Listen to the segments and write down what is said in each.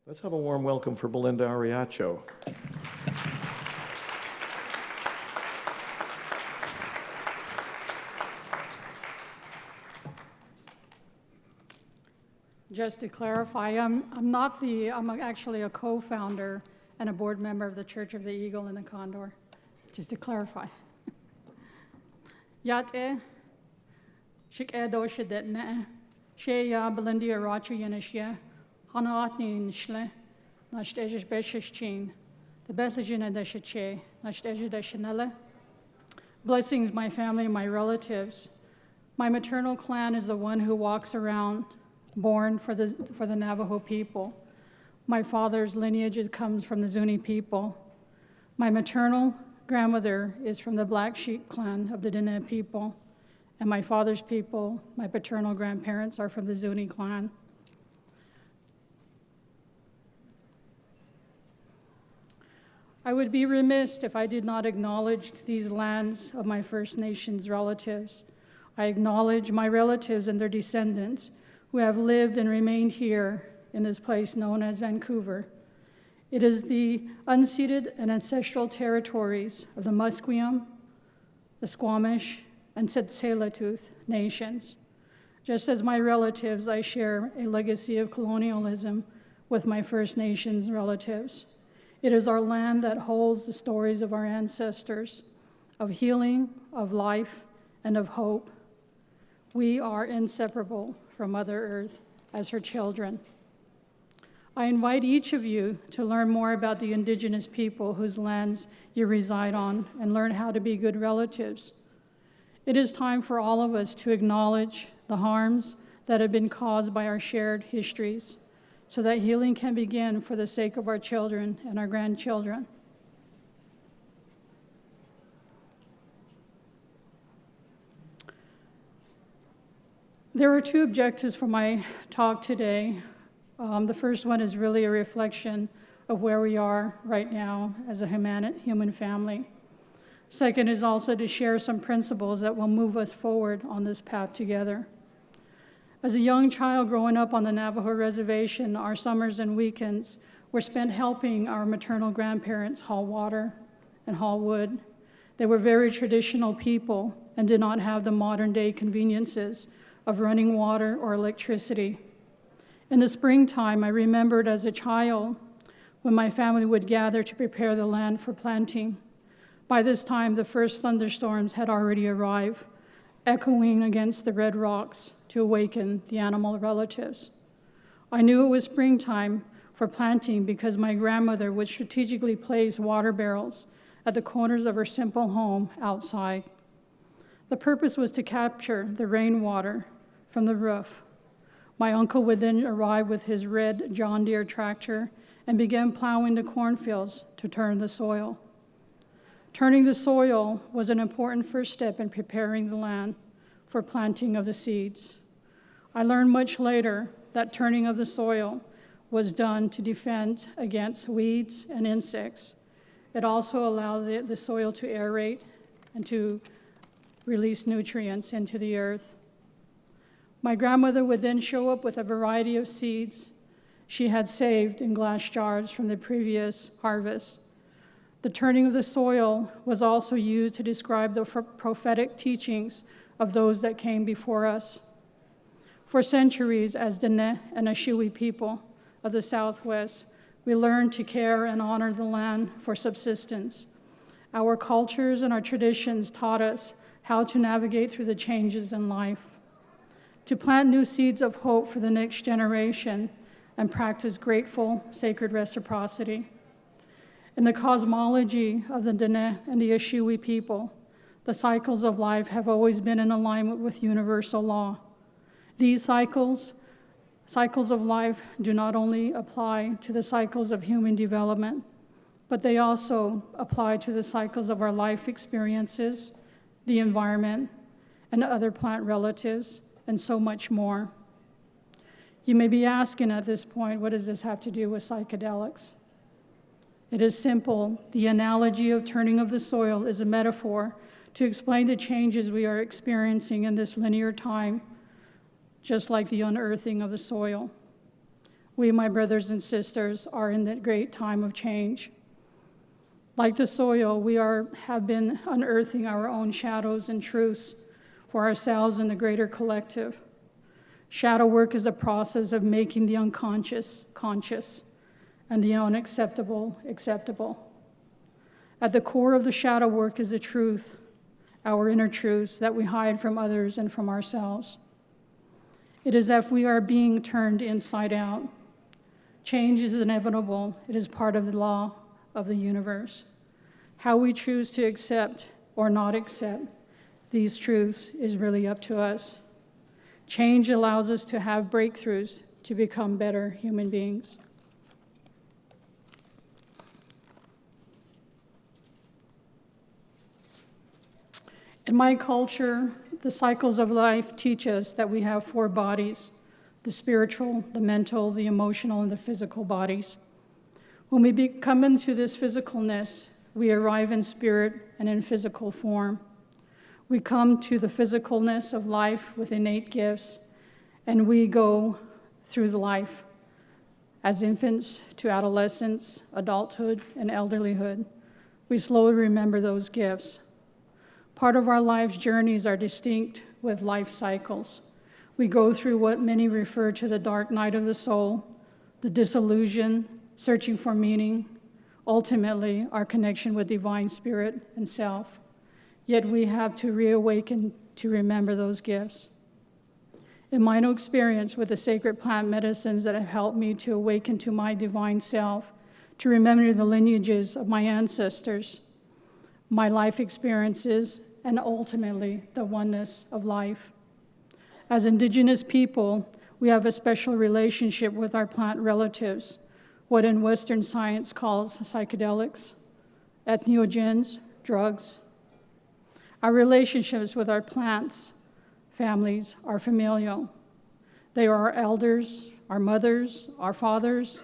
Let's have a warm welcome for Belinda Eriacho. Just to clarify, I'm actually a co-founder and a board member of the Church of the Eagle and the Condor, just to clarify. Yate, shik edo shidetne, she ya Belinda Eriacho yanishye, hanaatni nishle, nashtejish beshish chin, the bethlejina deshiche, nashtejish deshinele. Blessings, my family, my relatives. My maternal clan is the one who walks around, born for the Navajo people. My father's lineage comes from the Zuni people. My maternal grandmother is from the Black Sheep clan of the Dine people. And my father's people, my paternal grandparents, are from the Zuni clan. I would be remiss if I did not acknowledge these lands of my First Nations relatives. I acknowledge my relatives and their descendants who have lived and remained here in this place known as Vancouver. It is the unceded and ancestral territories of the Musqueam, the Squamish, and Tsleil-Waututh nations. Just as my relatives, I share a legacy of colonialism with my First Nations relatives. It is our land that holds the stories of our ancestors, of healing, of life, and of hope. We are inseparable from Mother Earth as her children. I invite each of you to learn more about the indigenous people whose lands you reside on and learn how to be good relatives. It is time for all of us to acknowledge the harms that have been caused by our shared histories so that healing can begin for the sake of our children and our grandchildren. There are two objectives for my talk today. The first one is really a reflection of where we are right now as a human family. Second is also to share some principles that will move us forward on this path together. As a young child growing up on the Navajo reservation, our summers and weekends were spent helping our maternal grandparents haul water and haul wood. They were very traditional people and did not have the modern-day conveniences of running water or electricity. In the springtime, I remembered as a child when my family would gather to prepare the land for planting. By this time, the first thunderstorms had already arrived, echoing against the red rocks to awaken the animal relatives. I knew it was springtime for planting because my grandmother would strategically place water barrels at the corners of her simple home outside. The purpose was to capture the rainwater from the roof. My uncle would then arrive with his red John Deere tractor and begin plowing the cornfields to turn the soil. Turning the soil was an important first step in preparing the land for planting of the seeds. I learned much later that turning of the soil was done to defend against weeds and insects. It also allowed the soil to aerate and to release nutrients into the earth. My grandmother would then show up with a variety of seeds she had saved in glass jars from the previous harvest. The turning of the soil was also used to describe the prophetic teachings of those that came before us. For centuries, as Dine and shiwi people of the Southwest, we learned to care and honor the land for subsistence. Our cultures and our traditions taught us how to navigate through the changes in life, to plant new seeds of hope for the next generation and practice grateful, sacred reciprocity. In the cosmology of the Dine and the shiwi people, the cycles of life have always been in alignment with universal law. These cycles of life do not only apply to the cycles of human development, but they also apply to the cycles of our life experiences, the environment, and other plant relatives, and so much more. You may be asking at this point, what does this have to do with psychedelics? It is simple. The analogy of turning of the soil is a metaphor to explain the changes we are experiencing in this linear time, just like the unearthing of the soil. We, my brothers and sisters, are in that great time of change. Like the soil, we have been unearthing our own shadows and truths for ourselves and the greater collective. Shadow work is a process of making the unconscious conscious and the unacceptable acceptable. At the core of the shadow work is the truth, our inner truths that we hide from others and from ourselves. It is as if we are being turned inside out. Change is inevitable. It is part of the law of the universe. How we choose to accept or not accept these truths is really up to us. Change allows us to have breakthroughs to become better human beings. In my culture, the cycles of life teach us that we have 4 bodies: the spiritual, the mental, the emotional, and the physical bodies. When we come into this physicalness, we arrive in spirit and in physical form. We come to the physicalness of life with innate gifts, and we go through the life as infants to adolescence, adulthood, and elderlyhood. We slowly remember those gifts. Part of our life's journeys are distinct with life cycles. We go through what many refer to the dark night of the soul, the disillusion, searching for meaning, ultimately our connection with divine spirit and self. Yet we have to reawaken to remember those gifts. In my own experience with the sacred plant medicines that have helped me to awaken to my divine self, to remember the lineages of my ancestors, my life experiences, and ultimately the oneness of life. As Indigenous people, we have a special relationship with our plant relatives, what in Western science calls psychedelics, entheogens, drugs. Our relationships with our plants, families, are familial. They are our elders, our mothers, our fathers,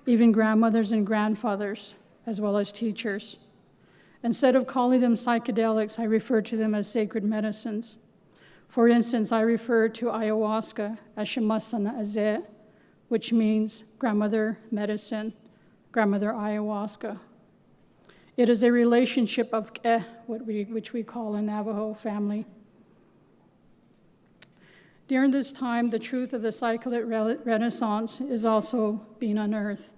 even grandmothers and grandfathers, as well as teachers. Instead of calling them psychedelics, I refer to them as sacred medicines. For instance, I refer to ayahuasca as shamasana azeh, which means grandmother medicine, grandmother ayahuasca. It is a relationship of which we call a Navajo family. During this time, the truth of the psychedelic renaissance is also being unearthed.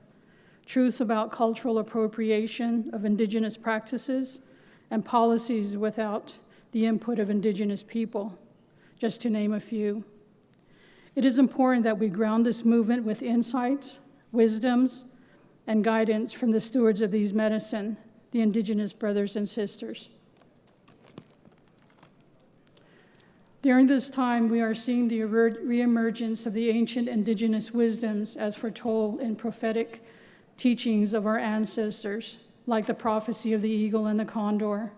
Truths about cultural appropriation of indigenous practices and policies without the input of indigenous people, just to name a few. It is important that we ground this movement with insights, wisdoms, and guidance from the stewards of these medicine, the indigenous brothers and sisters. During this time, we are seeing the reemergence of the ancient indigenous wisdoms as foretold in prophetic teachings of our ancestors, like the prophecy of the eagle and the condor.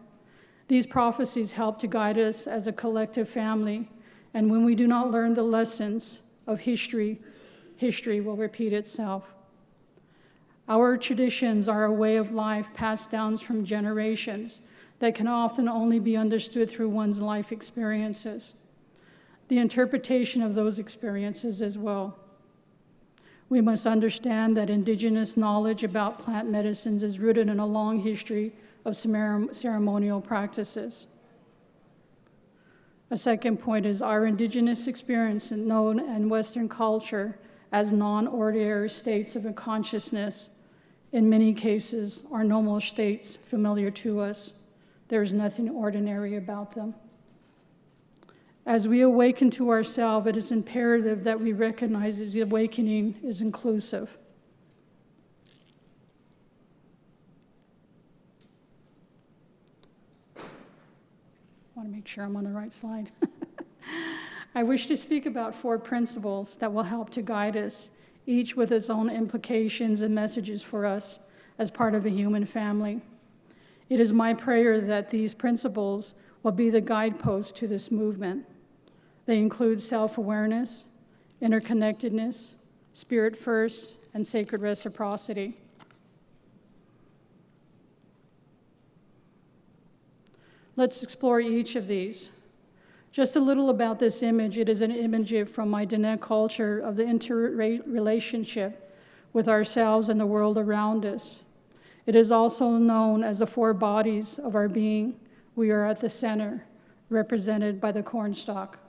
These prophecies help to guide us as a collective family, and when we do not learn the lessons of history, history will repeat itself. Our traditions are a way of life passed down from generations that can often only be understood through one's life experiences, the interpretation of those experiences as well. We must understand that indigenous knowledge about plant medicines is rooted in a long history of ceremonial practices. A second point is our indigenous experience known in Western culture as non-ordinary states of consciousness, in many cases, are normal states familiar to us. There is nothing ordinary about them. As we awaken to ourselves, it is imperative that we recognize that the awakening is inclusive. I want to make sure I'm on the right slide. I wish to speak about 4 principles that will help to guide us, each with its own implications and messages for us as part of a human family. It is my prayer that these principles will be the guidepost to this movement. They include self-awareness, interconnectedness, spirit first, and sacred reciprocity. Let's explore each of these. Just a little about this image. It is an image from my Dine culture of the interrelationship with ourselves and the world around us. It is also known as the four bodies of our being. We are at the center, represented by the cornstalk.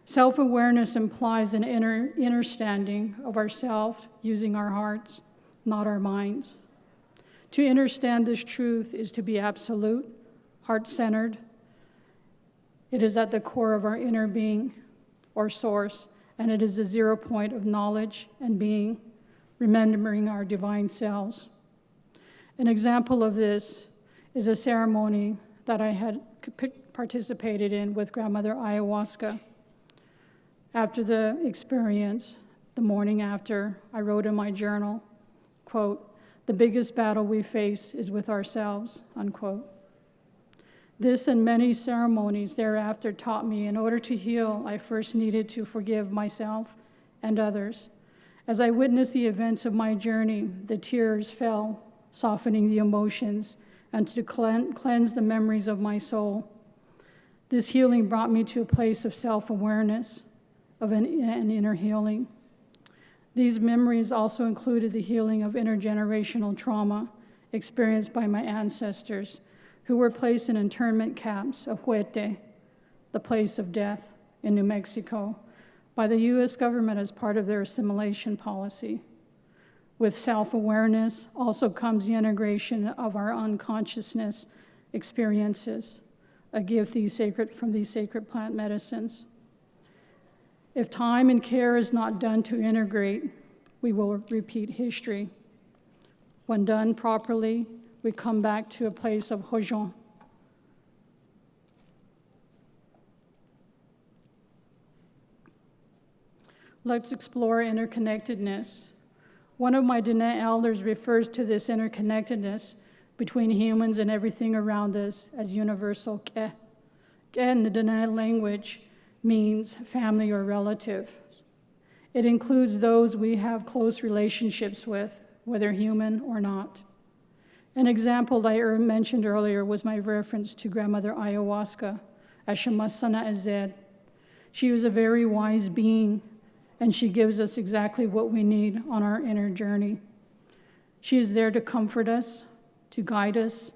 Self-awareness implies an inner standing of ourself using our hearts, not our minds. To understand this truth is to be absolute, heart-centered. It is at the core of our inner being, or source, and it is the 0 point of knowledge and being, remembering our divine selves. An example of this is a ceremony that I had participated in with Grandmother Ayahuasca. After the experience, the morning after, I wrote in my journal, quote, "The biggest battle we face is with ourselves," unquote. This and many ceremonies thereafter taught me in order to heal, I first needed to forgive myself and others. As I witnessed the events of my journey, the tears fell, softening the emotions, and to cleanse the memories of my soul. This healing brought me to a place of self-awareness, of an inner healing. These memories also included the healing of intergenerational trauma experienced by my ancestors, who were placed in internment camps of Huete, the place of death in New Mexico, by the U.S. government as part of their assimilation policy. With self-awareness also comes the integration of our unconsciousness experiences, a gift from these sacred plant medicines. If time and care is not done to integrate, we will repeat history. When done properly, we come back to a place of Hojon. Let's explore interconnectedness. One of my Dine elders refers to this interconnectedness between humans and everything around us as universal Ke. Ke in the Dine language means family or relative. It includes those we have close relationships with, whether human or not. An example that I mentioned earlier was my reference to Grandmother Ayahuasca, Ashamasana Azed. She was a very wise being, and she gives us exactly what we need on our inner journey. She is there to comfort us, to guide us,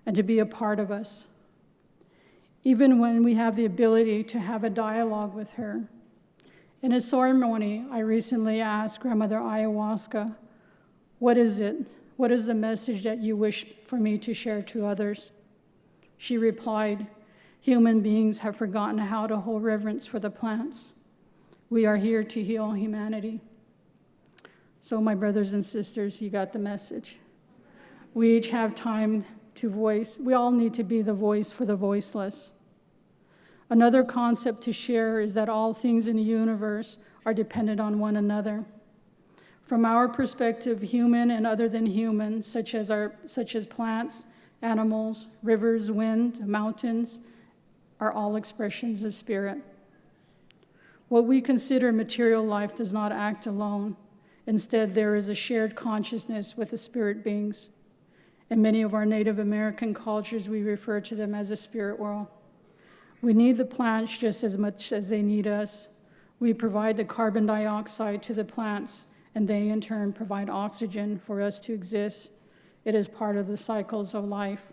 and to be a part of us. Even when we have the ability to have a dialogue with her. In a ceremony, I recently asked Grandmother Ayahuasca, "What is it? What is the message that you wish for me to share to others?" She replied, "Human beings have forgotten how to hold reverence for the plants. We are here to heal humanity." So my brothers and sisters, you got the message. We each have time to voice. We all need to be the voice for the voiceless. Another concept to share is that all things in the universe are dependent on one another. From our perspective, human and other than human, such as plants, animals, rivers, wind, mountains, are all expressions of spirit. What we consider material life does not act alone. Instead, there is a shared consciousness with the spirit beings. In many of our Native American cultures, we refer to them as the spirit world. We need the plants just as much as they need us. We provide the carbon dioxide to the plants, and they in turn provide oxygen for us to exist. It is part of the cycles of life.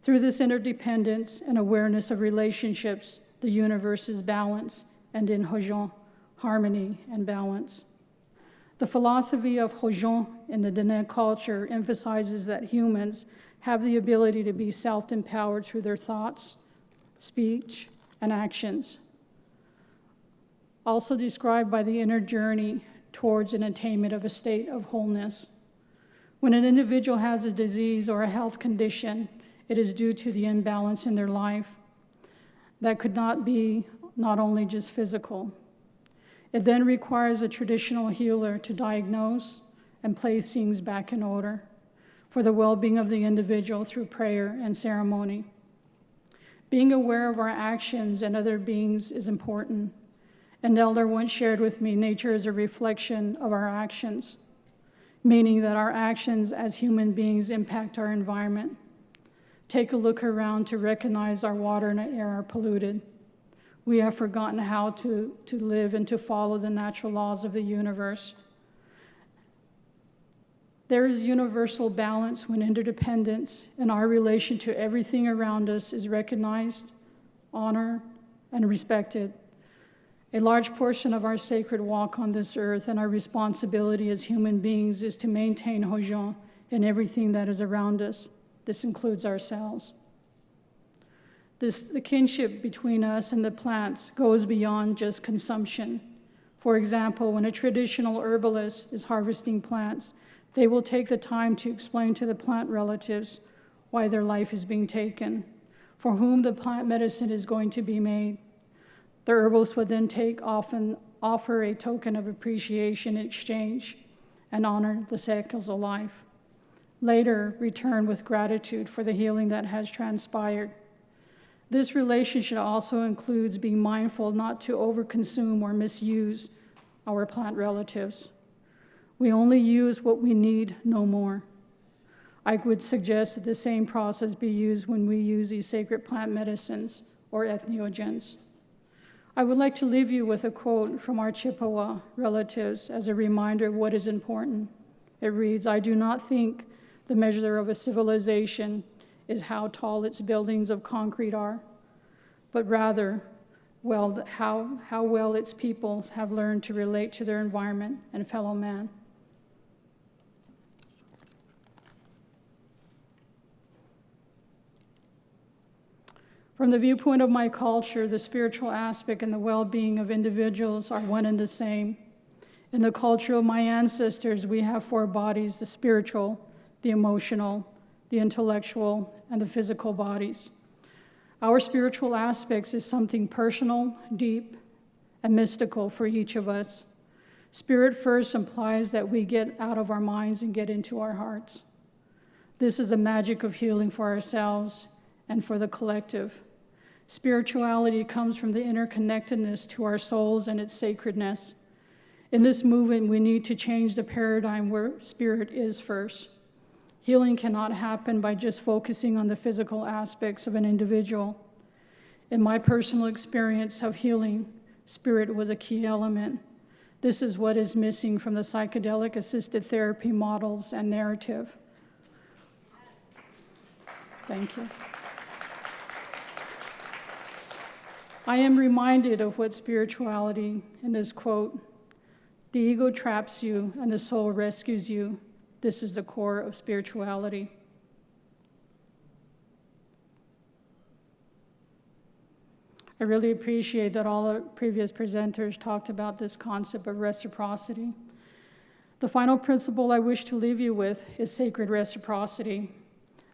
Through this interdependence and awareness of relationships, the universe is balanced, and in Hojon, harmony and balance. The philosophy of Hojon in the Dine culture emphasizes that humans have the ability to be self-empowered through their thoughts, speech, and actions. Also described by the inner journey towards an attainment of a state of wholeness. When an individual has a disease or a health condition, it is due to the imbalance in their life. That could not be not only just physical. It then requires a traditional healer to diagnose and place things back in order for the well-being of the individual through prayer and ceremony. Being aware of our actions and other beings is important. An elder once shared with me, nature is a reflection of our actions, meaning that our actions as human beings impact our environment. Take a look around to recognize our water and air are polluted. We have forgotten how to live and to follow the natural laws of the universe. There is universal balance when interdependence and our relation to everything around us is recognized, honored, and respected. A large portion of our sacred walk on this earth and our responsibility as human beings is to maintain Hojong in everything that is around us. This includes ourselves. The kinship between us and the plants goes beyond just consumption. For example, when a traditional herbalist is harvesting plants, they will take the time to explain to the plant relatives why their life is being taken, for whom the plant medicine is going to be made. The herbalist would then often offer a token of appreciation in exchange and honor the cycles of life. Later, return with gratitude for the healing that has transpired. This relationship also includes being mindful not to overconsume or misuse our plant relatives. We only use what we need, no more. I would suggest that the same process be used when we use these sacred plant medicines or entheogens. I would like to leave you with a quote from our Chippewa relatives as a reminder of what is important. It reads, "I do not think the measure of a civilization is how tall its buildings of concrete are, but rather how well its people have learned to relate to their environment and fellow man." From the viewpoint of my culture, the spiritual aspect and the well-being of individuals are one and the same. In the culture of my ancestors, we have 4 bodies: the spiritual, the emotional, the intellectual, and the physical bodies. Our spiritual aspects is something personal, deep, and mystical for each of us. Spirit first implies that we get out of our minds and get into our hearts. This is the magic of healing for ourselves and for the collective. Spirituality comes from the interconnectedness to our souls and its sacredness. In this movement, we need to change the paradigm where spirit is first. Healing cannot happen by just focusing on the physical aspects of an individual. In my personal experience of healing, spirit was a key element. This is what is missing from the psychedelic assisted therapy models and narrative. Thank you. I am reminded of what spirituality, in this quote, "The ego traps you and the soul rescues you. This is the core of spirituality." I really appreciate that all the previous presenters talked about this concept of reciprocity. The final principle I wish to leave you with is sacred reciprocity.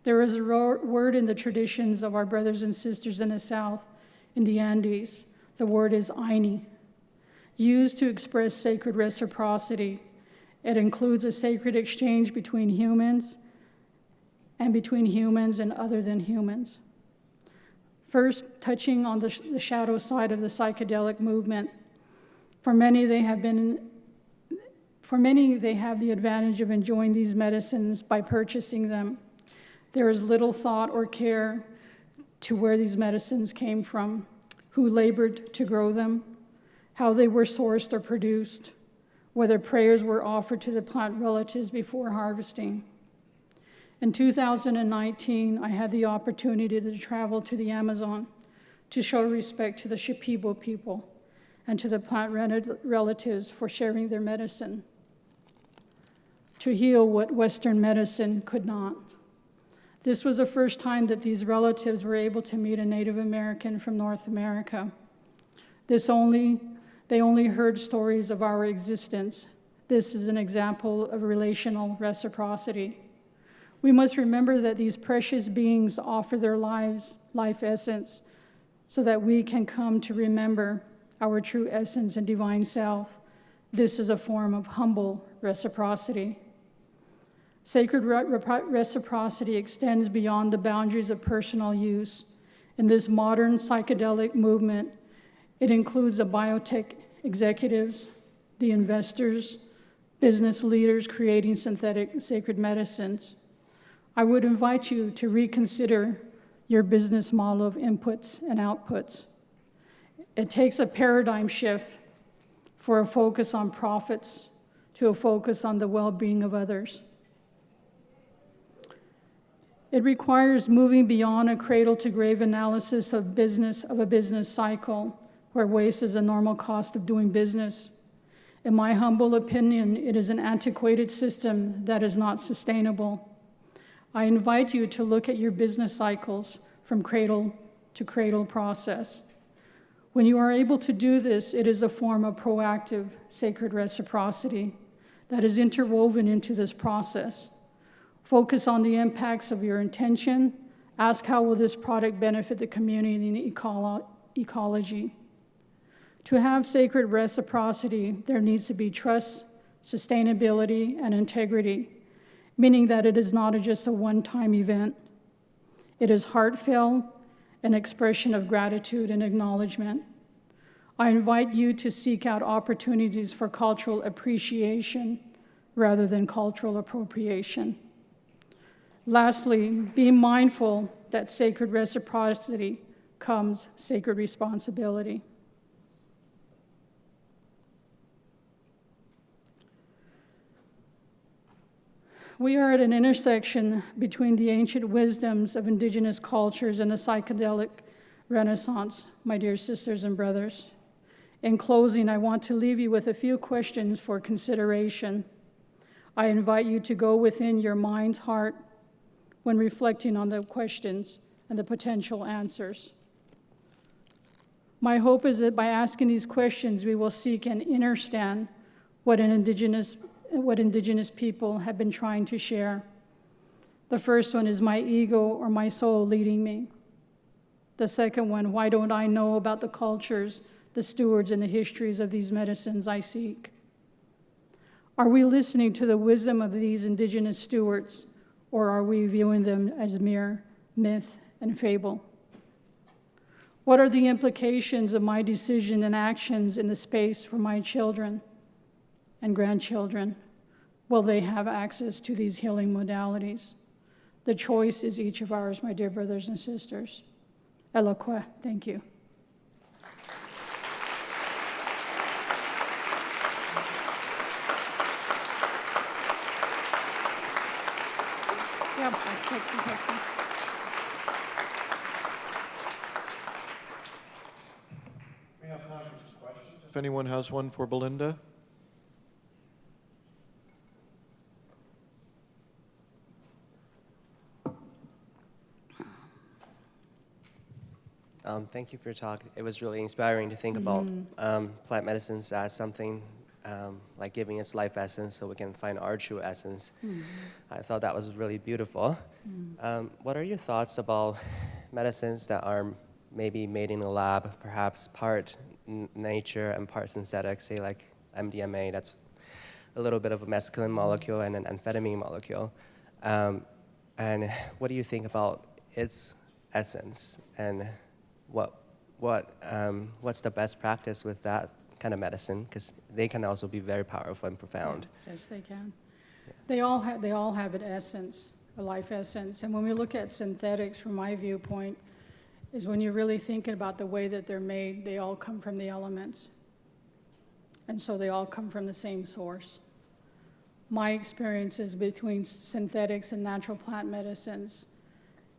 There is a word in the traditions of our brothers and sisters in the South, in the Andes. The word is Aini, used to express sacred reciprocity. It includes a sacred exchange between humans and other than humans. First, touching on the shadow side of the psychedelic movement. For many, they have the advantage of enjoying these medicines by purchasing them. There is little thought or care to where these medicines came from, who labored to grow them, how they were sourced or produced, whether prayers were offered to the plant relatives before harvesting. In 2019, I had the opportunity to travel to the Amazon to show respect to the Shipibo people and to the plant relatives for sharing their medicine, to heal what Western medicine could not. This was the first time that these relatives were able to meet a Native American from North America. They only heard stories of our existence. This is an example of relational reciprocity. We must remember that these precious beings offer their life essence, so that we can come to remember our true essence and divine self. This is a form of humble reciprocity. Sacred reciprocity extends beyond the boundaries of personal use. In this modern psychedelic movement, it includes the biotech executives, the investors, business leaders creating synthetic sacred medicines. I would invite you to reconsider your business model of inputs and outputs. It takes a paradigm shift for a focus on profits to a focus on the well-being of others. It requires moving beyond a cradle-to-grave analysis of a business cycle, where waste is a normal cost of doing business. In my humble opinion, it is an antiquated system that is not sustainable. I invite you to look at your business cycles from cradle to cradle process. When you are able to do this, it is a form of proactive, sacred reciprocity that is interwoven into this process. Focus on the impacts of your intention. Ask how will this product benefit the community and the ecology. To have sacred reciprocity, there needs to be trust, sustainability, and integrity, meaning that it is not just a one-time event. It is heartfelt, an expression of gratitude and acknowledgement. I invite you to seek out opportunities for cultural appreciation rather than cultural appropriation. Lastly, be mindful that sacred reciprocity comes sacred responsibility. We are at an intersection between the ancient wisdoms of indigenous cultures and the psychedelic renaissance, my dear sisters and brothers. In closing, I want to leave you with a few questions for consideration. I invite you to go within your mind's heart when reflecting on the questions and the potential answers. My hope is that by asking these questions, we will seek and understand what indigenous people have been trying to share. The first one is my ego or my soul leading me. The second one, why don't I know about the cultures, the stewards, and the histories of these medicines I seek? Are we listening to the wisdom of these indigenous stewards, or are we viewing them as mere myth and fable? What are the implications of my decision and actions in the space for my children and grandchildren? Will they have access to these healing modalities? The choice is each of ours, my dear brothers and sisters. Eloque, thank you. Yeah, I'll take some questions. We have time for some questions. If anyone has one for Belinda. Thank you for your talk. It was really inspiring to think about plant medicines as something like giving us life essence so we can find our true essence. I thought that was really beautiful. What are your thoughts about medicines that are maybe made in a lab, perhaps part nature and part synthetic, say like MDMA, that's a little bit of a mescaline molecule and an amphetamine molecule. And what do you think about its essence, and what's the best practice with that kind of medicine? Because they can also be very powerful and profound. Yes, they can. Yeah. They all have an essence, a life essence. And when we look at synthetics, from my viewpoint, is when you're really thinking about the way that they're made, they all come from the elements. And so they all come from the same source. My experiences between synthetics and natural plant medicines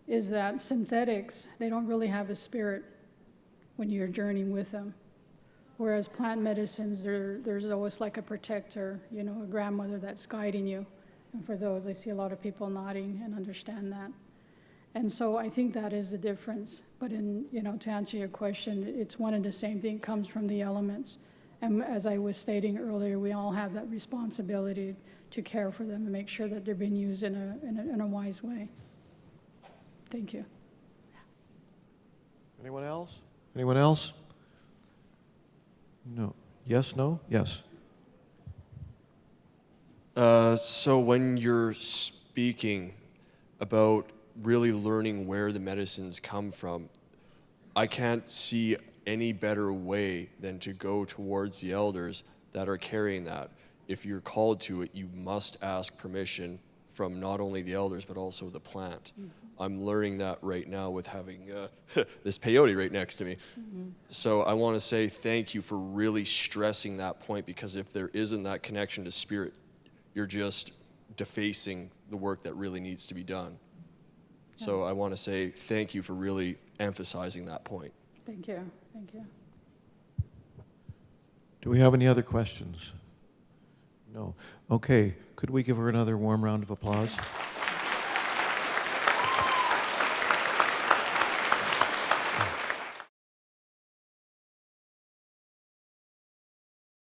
is that synthetics, they don't really have a spirit when you're journeying with them. Whereas plant medicines, there's always like a protector, a grandmother that's guiding you. And for those, I see a lot of people nodding and understand that. And so I think that is the difference. But to answer your question, it's one and the same thing, comes from the elements. And as I was stating earlier, we all have that responsibility to care for them and make sure that they're being used in a wise way. Thank you. Anyone else? Anyone else? No. Yes, no? Yes. So when you're speaking about really learning where the medicines come from, I can't see any better way than to go towards the elders that are carrying that. If you're called to it, you must ask permission from not only the elders, but also the plant. Mm-hmm. I'm learning that right now with having this peyote right next to me. Mm-hmm. So I want to say thank you for really stressing that point, because if there isn't that connection to spirit, you're just defacing the work that really needs to be done. So I want to say thank you for really emphasizing that point. Thank you. Thank you. Do we have any other questions? No. Okay, could we give her another warm round of applause?